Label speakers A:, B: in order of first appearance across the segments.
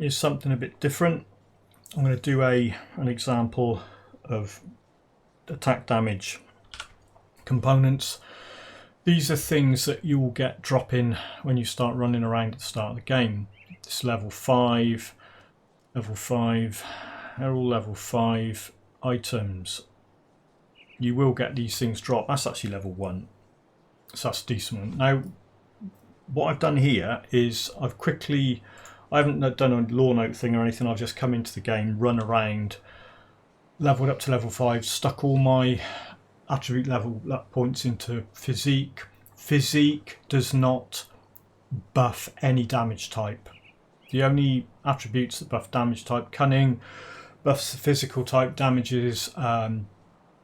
A: is something a bit different. I'm going to do an example of attack damage components. These are things that you will get dropping when you start running around at the start of the game. It's level 5, they're all level 5 items. You will get these things drop. That's actually level 1, so that's a decent one. Now what I've done here is I haven't done a lore note thing or anything. I've just come into the game, run around, leveled up to level 5, stuck all my attribute level points into physique. Physique does not buff any damage type. The only attributes that buff damage type: cunning buffs physical type damages,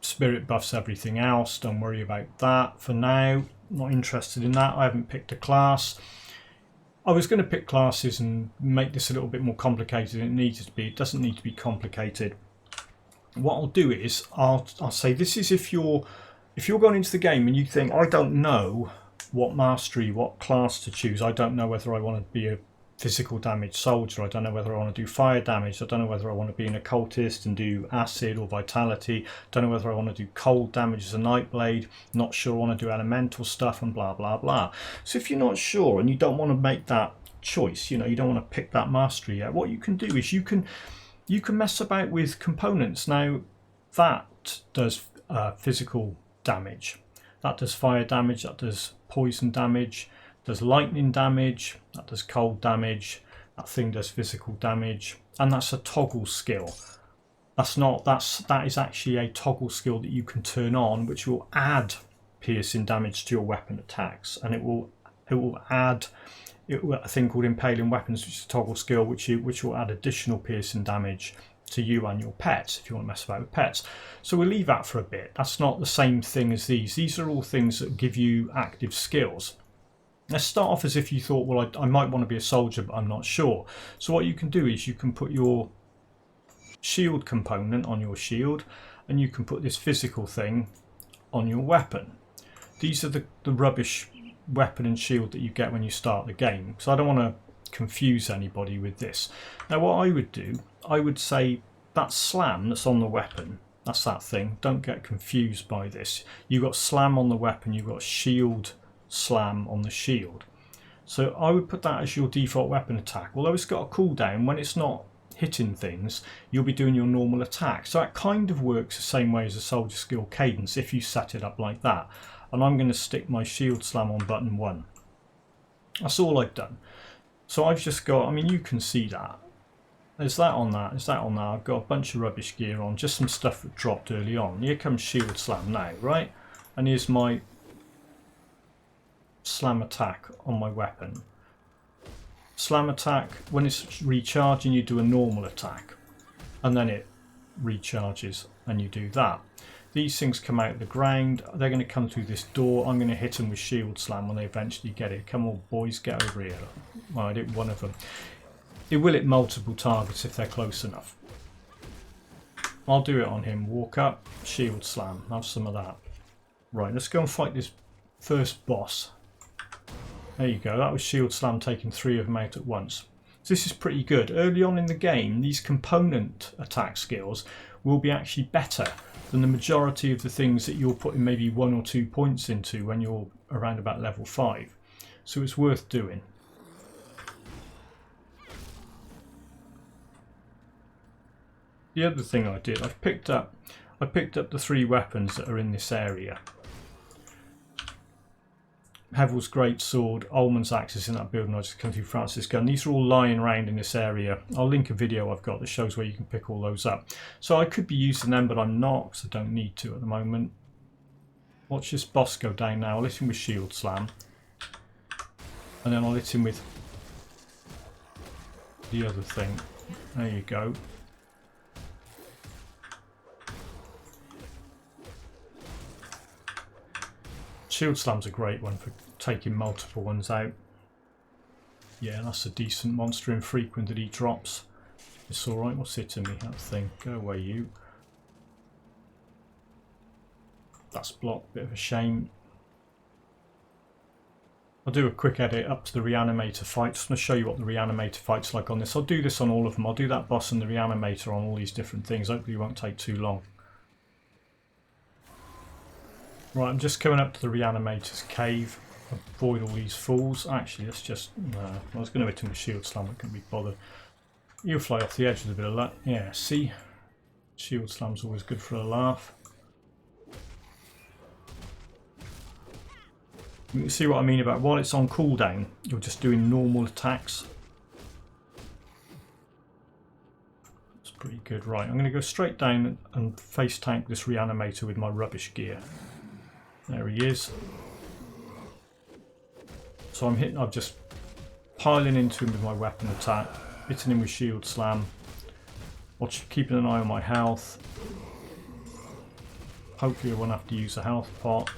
A: spirit buffs everything else. Don't worry about that for now. Not interested in that. I haven't picked a class. I was going to pick classes and make this a little bit more complicated than it needed to be. It doesn't need to be complicated. What I'll do is I'll say this is if you're going into the game and you think, I don't know what mastery, what class to choose. I don't know whether I want to be a physical damage soldier. I don't know whether I want to do fire damage. I don't know whether I want to be an occultist and do acid or vitality. Don't know whether I want to do cold damage as a nightblade. Not sure I want to do elemental stuff and blah blah blah. So if you're not sure and you don't want to make that choice, you don't want to pick that mastery yet, what you can do is you can mess about with components. Now that does physical damage, that does fire damage, that does poison damage, does lightning damage, that does cold damage, that thing does physical damage, and that's a toggle skill. That is actually a toggle skill that you can turn on, which will add piercing damage to your weapon attacks, and it will add a thing called impaling weapons, which is a toggle skill which will add additional piercing damage to you and your pets if you want to mess about with pets. So we'll leave that for a bit. That's not the same thing as these. These are all things that give you active skills. Let's start off as if you thought, well, I might want to be a soldier, but I'm not sure. So what you can do is you can put your shield component on your shield, and you can put this physical thing on your weapon. These are the rubbish weapon and shield that you get when you start the game. So I don't want to confuse anybody with this. Now what I would do, I would say that slam that's on the weapon, that's that thing. Don't get confused by this. You've got slam on the weapon, you've got shield slam on the shield. So I would put that as your default weapon attack. Although it's got a cooldown, when it's not hitting things, you'll be doing your normal attack. So that kind of works the same way as a soldier skill cadence if you set it up like that. And I'm going to stick my shield slam on button 1. That's all I've done. So I've just got, I mean, you can see that. There's that on that, there's that on that. I've got a bunch of rubbish gear on, just some stuff that dropped early on. Here comes shield slam now, right? And here's my slam attack on my weapon. Slam attack, when it's recharging, you do a normal attack. And then it recharges and you do that. These things come out of the ground. They're going to come through this door. I'm going to hit them with shield slam when they eventually get it. Come on, boys, get over here. Well, I did one of them. It will hit multiple targets if they're close enough. I'll do it on him. Walk up, shield slam. Have some of that. Right, let's go and fight this first boss. There you go. That was shield slam taking 3 of them out at once. So this is pretty good. Early on in the game, these component attack skills will be actually better than the majority of the things that you're putting maybe 1 or 2 points into when you're around about level 5. So it's worth doing. The other thing I did, I picked up the 3 weapons that are in this area. Hevel's Greatsword, Ullman's Axe is in that building I just come through, Francis' gun. These are all lying around in this area. I'll link a video I've got that shows where you can pick all those up. So I could be using them, but I'm not, because I don't need to at the moment. Watch this boss go down now. I'll hit him with shield slam. And then I'll hit him with the other thing. There you go. Shield slam's a great one for taking multiple ones out. Yeah, that's a decent monster infrequent that he drops. It's alright, what's hitting me? That thing. Go away, you. That's blocked, bit of a shame. I'll do a quick edit up to the reanimator fight. Just going to show you what the reanimator fight's like on this. I'll do this on all of them. I'll do that boss and the reanimator on all these different things. Hopefully it won't take too long. Right, I'm just coming up to the reanimator's cave. Avoid all these fools. Actually, let's just... I was going to hit him with shield slam, I couldn't be bothered. You'll fly off the edge with a bit of luck. Yeah, see? Shield slam's always good for a laugh. You can see what I mean about while it's on cooldown, you're just doing normal attacks. It's pretty good. Right, I'm going to go straight down and face tank this reanimator with my rubbish gear. There he is. So I'm just piling into him with my weapon attack, hitting him with shield slam, keeping an eye on my health. Hopefully I won't have to use a health pot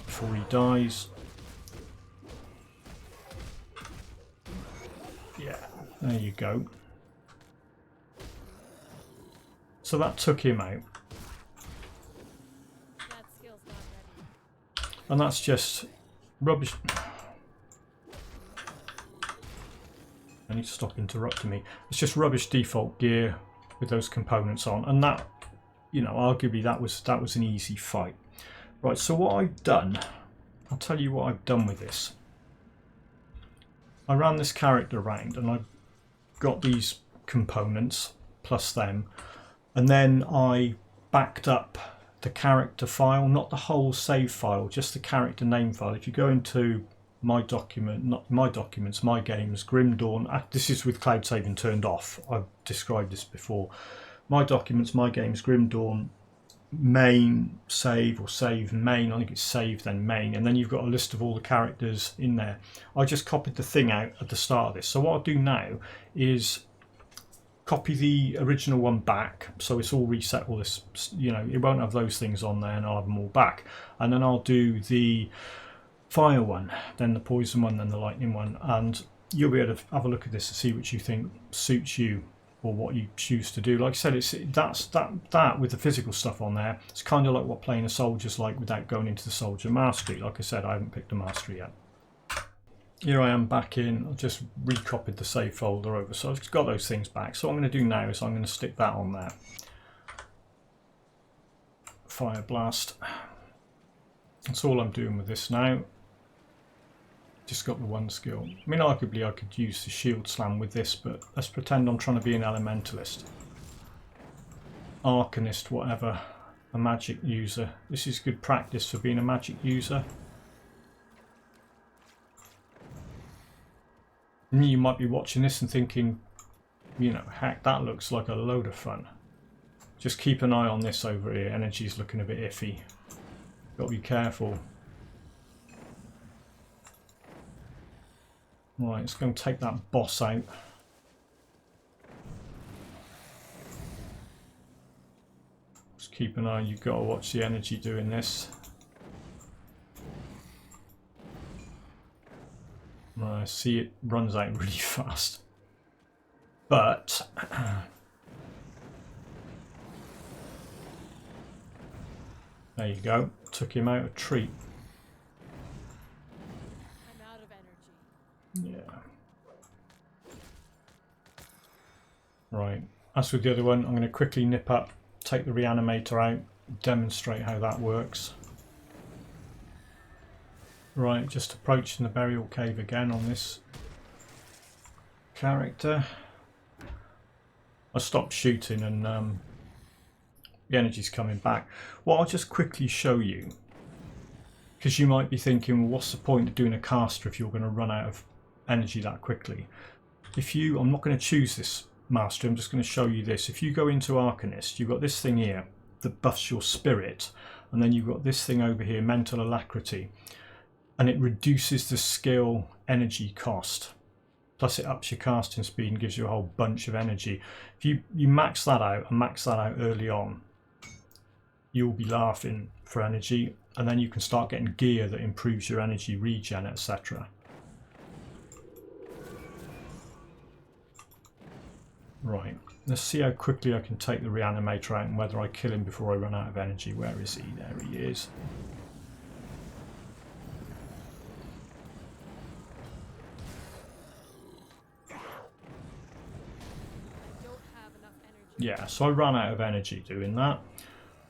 A: before he dies. Yeah, there you go. So that took him out.
B: That skill's not ready.
A: And that's just rubbish. I need to stop interrupting me. It's just rubbish default gear with those components on, and that, you know, arguably that was an easy fight. Right, so what I've done, I'll tell you what I've done with this. I ran this character around and I got these components plus them, and then I backed up the character file, not the whole save file, just the character name file. If you go into my document, not my documents, my games, Grim Dawn, this is with cloud saving turned off. I've described this before. My documents, my games, Grim Dawn, main, save, or save main. I think it's save then main, and then you've got a list of all the characters in there. I just copied the thing out at the start of this. So what I'll do now is copy the original one back, so it's all reset, all this, you know, it won't have those things on there, and I'll have them all back. And then I'll do the fire one, then the poison one, then the lightning one, and you'll be able to have a look at this and see what you think suits you or what you choose to do. Like I said, that with the physical stuff on there, it's kind of like what playing a soldier's like without going into the soldier mastery. Like I said, I haven't picked a mastery yet. Here I am back in. I've just recopied the save folder over, so I've got those things back. So what I'm going to do now is I'm going to stick that on there. Fire blast. That's all I'm doing with this now. Just got the one skill. I mean, arguably I could use the shield slam with this, but let's pretend I'm trying to be an elementalist, arcanist, whatever, a magic user. This is good practice for being a magic user. And you might be watching this and thinking, you know, heck, that looks like a load of fun. Just keep an eye on this over here. Energy's looking a bit iffy. Got to be careful. Right, let's go and take that boss out. Just keep an eye, you've got to watch the energy doing this. I see it runs out really fast. But there you go, took him out a treat. Yeah. Right. As with the other one, I'm going to quickly nip up, take the reanimator out, demonstrate how that works. Right, just approaching the burial cave again on this character. I stopped shooting and the energy's coming back. What I'll just quickly show you, because you might be thinking, well, what's the point of doing a caster if you're going to run out of energy that quickly? I'm not going to choose this mastery, I'm just going to show you this. If you go into Arcanist, you've got this thing here that buffs your spirit, and then you've got this thing over here, mental alacrity, and it reduces the skill energy cost, plus it ups your casting speed and gives you a whole bunch of energy. If you max that out and max that out early on, you'll be laughing for energy, and then you can start getting gear that improves your energy regen, etc. Right, let's see how quickly I can take the reanimator out and whether I kill him before I run out of energy. Where is he? There he is. Yeah, so I ran out of energy doing that.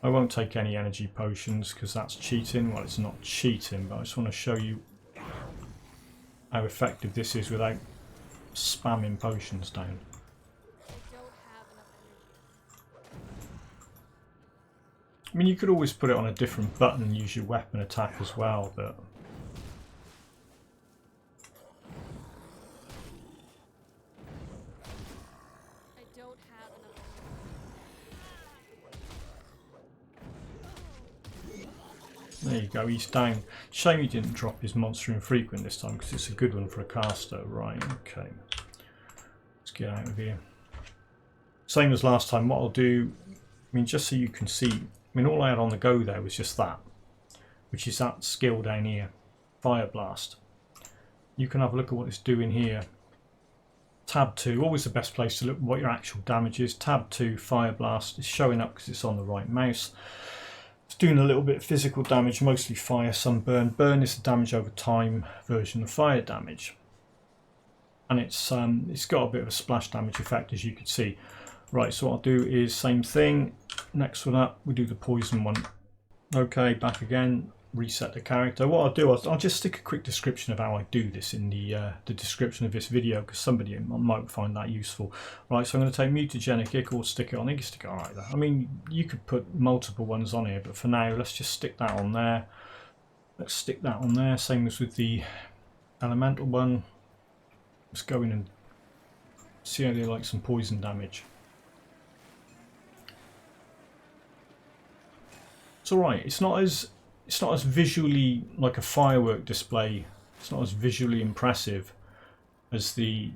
A: I won't take any energy potions because that's cheating. Well, it's not cheating, but I just want to show you how effective this is without spamming potions down.
B: I don't have enough energy.
A: I mean, you could always put it on a different button and use your weapon attack as well, but...
B: I don't have enough energy.
A: There you go, he's down. Shame he didn't drop his monster infrequent this time because it's a good one for a caster. Right, okay. Let's get out of here. Same as last time, what I'll do, I mean, just so you can see, I mean, all I had on the go there was just that, which is that skill down here, Fire Blast. You can have a look at what it's doing here. Tab 2, always the best place to look at what your actual damage is. Tab 2, Fire Blast, is showing up because it's on the right mouse. It's doing a little bit of physical damage, mostly fire, some burn. Burn is the damage over time version of fire damage. And it's got a bit of a splash damage effect, as you can see. Right, so what I'll do is same thing. Next one up, we do the poison one. Okay, back again. Reset the character. What I'll do, I'll just stick a quick description of how I do this in the description of this video because somebody might find that useful. Right, so I'm going to take mutagenic ichor, stick it on. I think you stick it on right there. I mean, you could put multiple ones on here, but for now, let's just stick that on there. Let's stick that on there. Same as with the elemental one. Let's go in and see how they like some poison damage. It's all right. It's not as visually like a firework display. It's not as visually impressive as the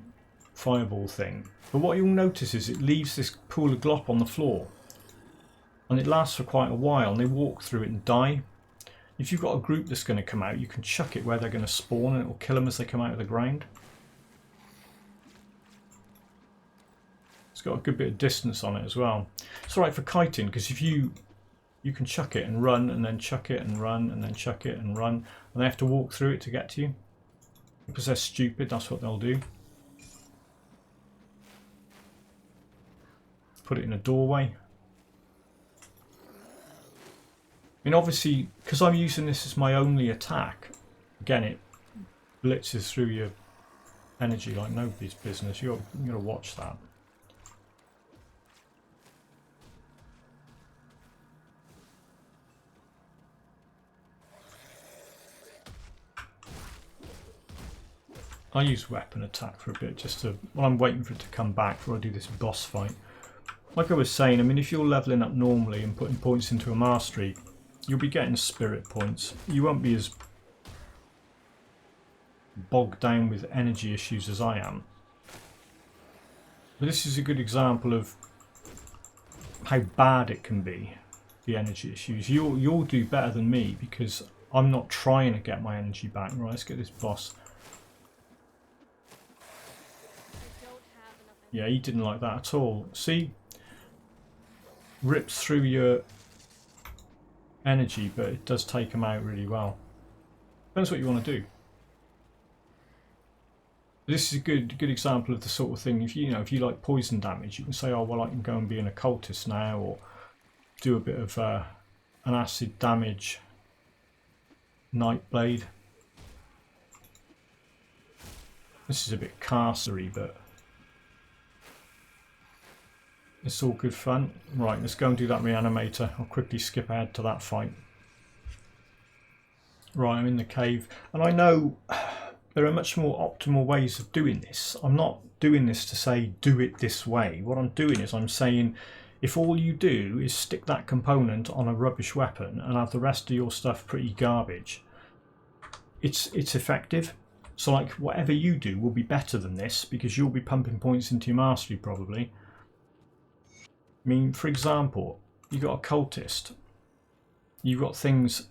A: fireball thing. But what you'll notice is it leaves this pool of glop on the floor. And it lasts for quite a while and they walk through it and die. If you've got a group that's going to come out, you can chuck it where they're going to spawn and it will kill them as they come out of the ground. It's got a good bit of distance on it as well. It's alright for kiting because if you can chuck it and run and then chuck it and run and then chuck it and run and they have to walk through it to get to you. Because they're stupid, that's what they'll do. Put it in a doorway. I mean obviously, because I'm using this as my only attack, again it blitzes through your energy like nobody's business. You've got to watch that. I use weapon attack for a bit just to, while I'm waiting for it to come back before I do this boss fight. Like I was saying, I mean if you're levelling up normally and putting points into a mastery, you'll be getting spirit points. You won't be as bogged down with energy issues as I am. But this is a good example of how bad it can be, the energy issues. You'll do better than me because I'm not trying to get my energy back. Right, let's get this boss. Yeah, he didn't like that at all. See? Rips through your energy, but it does take them out really well. Depends what you want to do. This is a good example of the sort of thing, if you know, if you like poison damage, you can say, oh well I can go and be an occultist now, or do a bit of an acid damage Nightblade. This is a bit castery, but it's all good fun. Right, let's go and do that reanimator. I'll quickly skip ahead to that fight. Right, I'm in the cave, and I know there are much more optimal ways of doing this. I'm not doing this to say do it this way. What I'm doing is I'm saying if all you do is stick that component on a rubbish weapon and have the rest of your stuff pretty garbage, it's effective. So like whatever you do will be better than this because you'll be pumping points into your mastery probably. I mean, for example, you've got a cultist. You've got things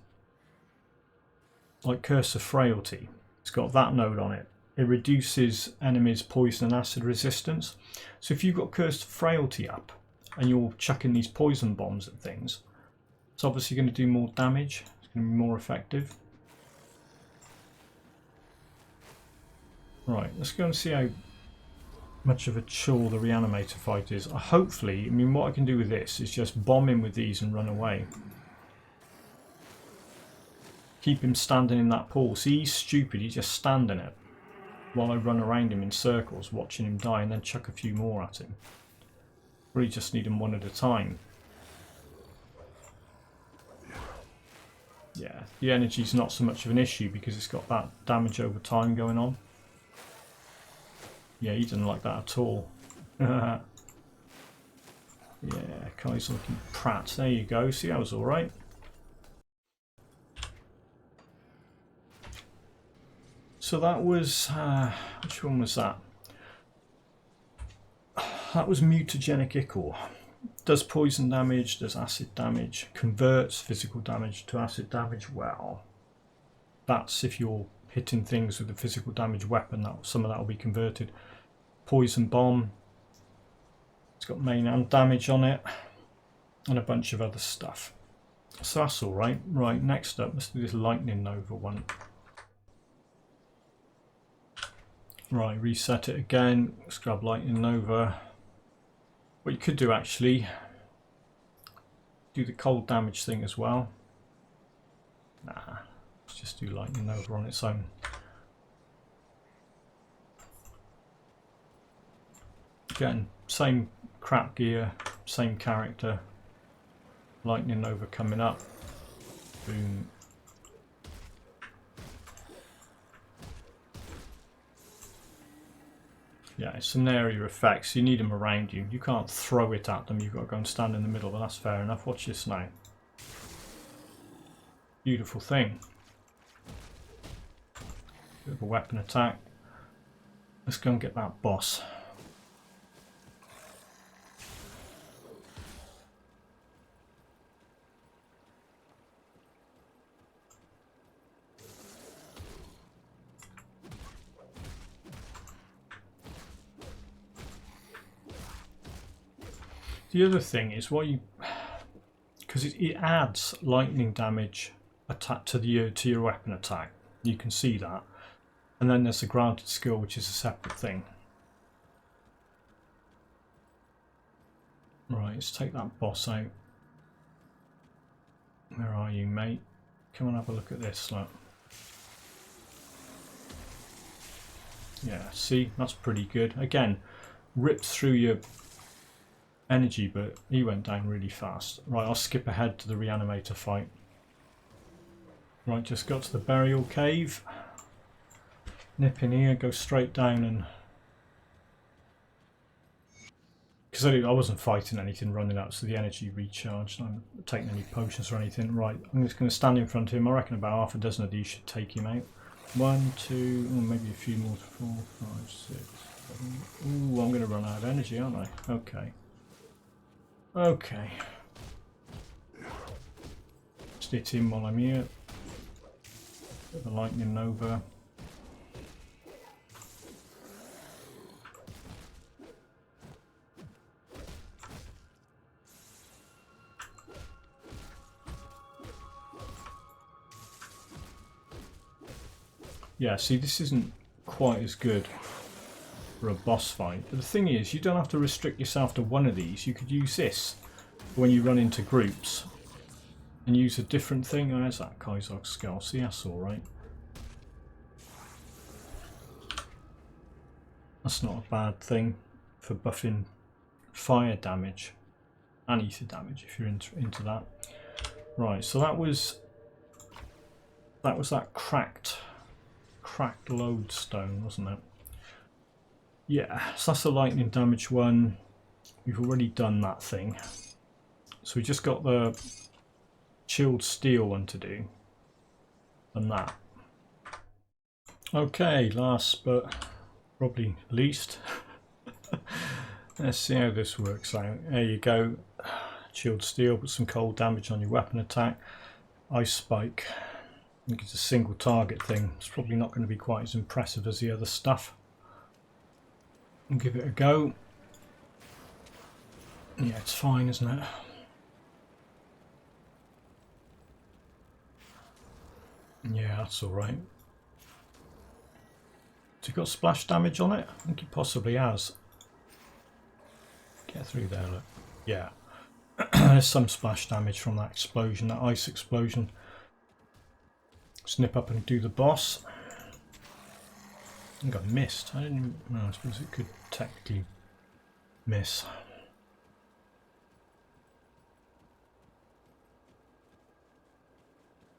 A: like Curse of Frailty. It's got that node on it. It reduces enemies' poison and acid resistance. So if you've got Curse of Frailty up and you're chucking these poison bombs at things, it's obviously going to do more damage. It's going to be more effective. Right, let's go and see how much of a chore the reanimator fight is. Hopefully, I mean, what I can do with this is just bomb him with these and run away. Keep him standing in that pool. See, he's stupid, he's just standing it while I run around him in circles, watching him die, and then chuck a few more at him. Or you just need them one at a time. Yeah, the energy's not so much of an issue because it's got that damage over time going on. Yeah, he doesn't like that at all. Yeah, Kai's looking prat. There you go. See, that was alright. So that was... which one was that? That was mutagenic ichor. Does poison damage, does acid damage, converts physical damage to acid damage. Well, that's if you're hitting things with a physical damage weapon, that some of that will be converted. Poison bomb, it's got main and damage on it, and a bunch of other stuff. So that's alright. Right, next up, let's do this lightning nova one. Right, reset it again. Let's grab lightning nova. What you could do actually, do the cold damage thing as well. Nah, let's just do lightning nova on its own. Again, same crap gear, same character. Lightning nova coming up. Boom. Yeah, it's an area effect, so you need them around you. You can't throw it at them, you've got to go and stand in the middle, but that's fair enough. Watch this now. Beautiful thing. Bit of a weapon attack. Let's go and get that boss. The other thing is what you, because it adds lightning damage attack to your weapon attack. You can see that, and then there's the granted skill, which is a separate thing. Right, let's take that boss out. Where are you, mate? Come and have a look at this. Look. Yeah, see, that's pretty good. Again, ripped through your energy, but he went down really fast. Right, I'll skip ahead to the reanimator fight. Right, just got to the burial cave. Nip in here, go straight down, and because I wasn't fighting anything running up, so the energy recharged. I'm not taking any potions or anything. Right, I'm just going to stand in front of him. I reckon about half a dozen of these should take him out. 1, 2, oh, maybe a few more. 4, 5, 6, 7. Ooh, I'm going to run out of energy, aren't I? Okay. Okay. Just hit him while I'm here. Bit of a lightning nova. Yeah, see, this isn't quite as good for a boss fight. But the thing is, you don't have to restrict yourself to one of these. You could use this when you run into groups and use a different thing. Oh, there's that Kaizog skull. See, that's alright. That's not a bad thing for buffing fire damage and ether damage if you're into that. Right, so that was that cracked lodestone, wasn't it? Yeah, so that's the lightning damage one. We've already done that thing. So we just got the chilled steel one to do. And that. Okay, last but probably least. Let's see how this works out. There you go. Chilled steel, put some cold damage on your weapon attack. Ice spike. I think it's a single target thing. It's probably not going to be quite as impressive as the other stuff. I'll give it a go. Yeah, it's fine, isn't it? Yeah, that's alright. Has he got splash damage on it? I think he possibly has. Get through there, look. Yeah. There's some splash damage from that explosion, that ice explosion. Snip up and do the boss. I think I missed. I didn't even, no, I suppose it could technically miss.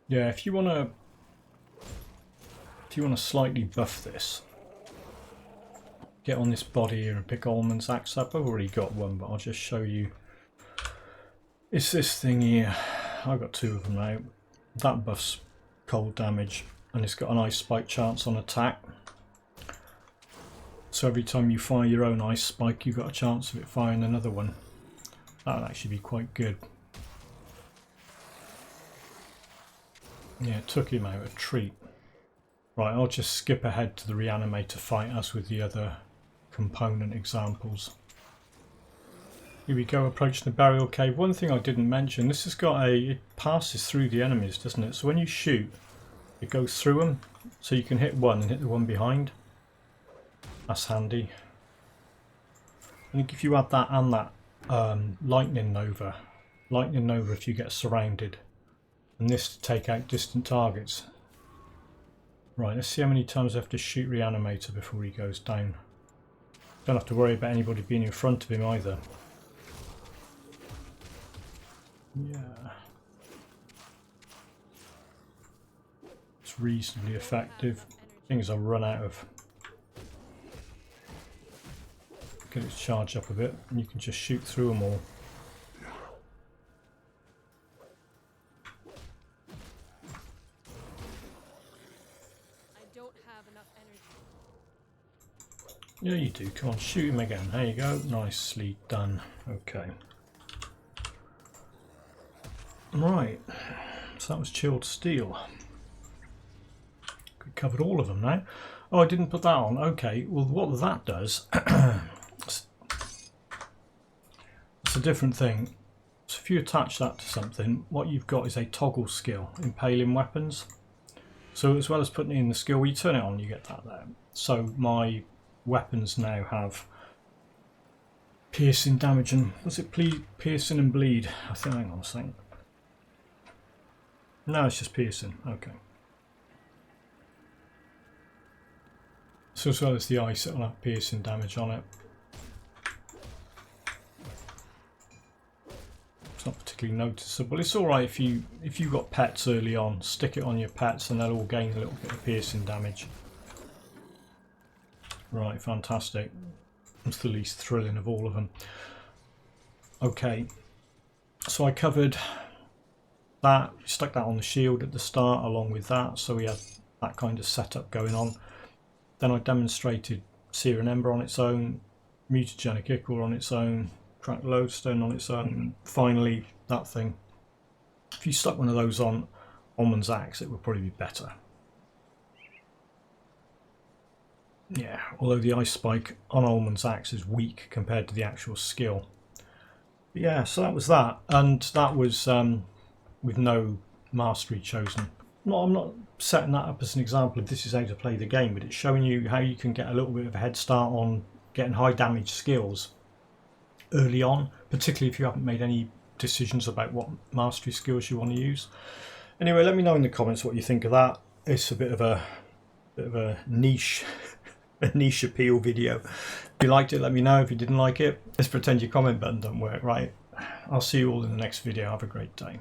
A: Yeah, if you wanna slightly buff this, get on this body here and pick Ullman's axe up. I've already got one, but I'll just show you. It's this thing here. I've got two of them now. That buffs cold damage, and it's got an ice spike chance on attack. So every time you fire your own ice spike, you've got a chance of it firing another one. That would actually be quite good. Yeah, it took him out a treat. Right, I'll just skip ahead to the reanimator fight as with the other component examples. Here we go, approaching the burial cave. One thing I didn't mention, this has got it passes through the enemies, doesn't it? So when you shoot, it goes through them, so you can hit one and hit the one behind. That's handy. I think if you add that and that lightning nova if you get surrounded, and this to take out distant targets. Right, let's see how many times I have to shoot reanimator before he goes down. Don't have to worry about anybody being in front of him either. Yeah. It's reasonably effective. Thing is, I'll run out of. Get its charge up a bit, and you can just shoot through them all.
B: I don't have enough energy.
A: Yeah, you do. Come on, shoot him again. There you go. Nicely done. Okay. Right. So that was chilled steel. We covered all of them now. Oh, I didn't put that on. Okay. Well, what that does. It's a different thing. So if you attach that to something, what you've got is a toggle skill, impaling weapons. So as well as putting in the skill, when you turn it on, you get that there. So my weapons now have piercing damage and, was it piercing and bleed? I think, hang on a second. No, it's just piercing. Okay. So as well as the ice, it'll have piercing damage on it. It's not particularly noticeable. It's alright if you've got pets early on, stick it on your pets and they'll all gain a little bit of piercing damage. Right, fantastic. It's the least thrilling of all of them. Okay, so I covered that, stuck that on the shield at the start along with that, so we had that kind of setup going on. Then I demonstrated Sear and Ember on its own, Mutagenic Ichor on its own, Cracked Lodestone on its own, and finally that thing. If you stuck one of those on Ullman's axe, it would probably be better. Yeah, although the ice spike on Ullman's axe is weak compared to the actual skill. But yeah, so that was that, and that was with no mastery chosen. I'm not setting that up as an example of this is how to play the game, but it's showing you how you can get a little bit of a head start on getting high damage skills early on, particularly if you haven't made any decisions about what mastery skills you want to use. Anyway, let me know in the comments what you think of that. It's a bit of a niche a niche appeal video. If you liked it, let me know. If you didn't like it, let's pretend your comment button doesn't work. Right, I'll see you all in the next video. Have a great day.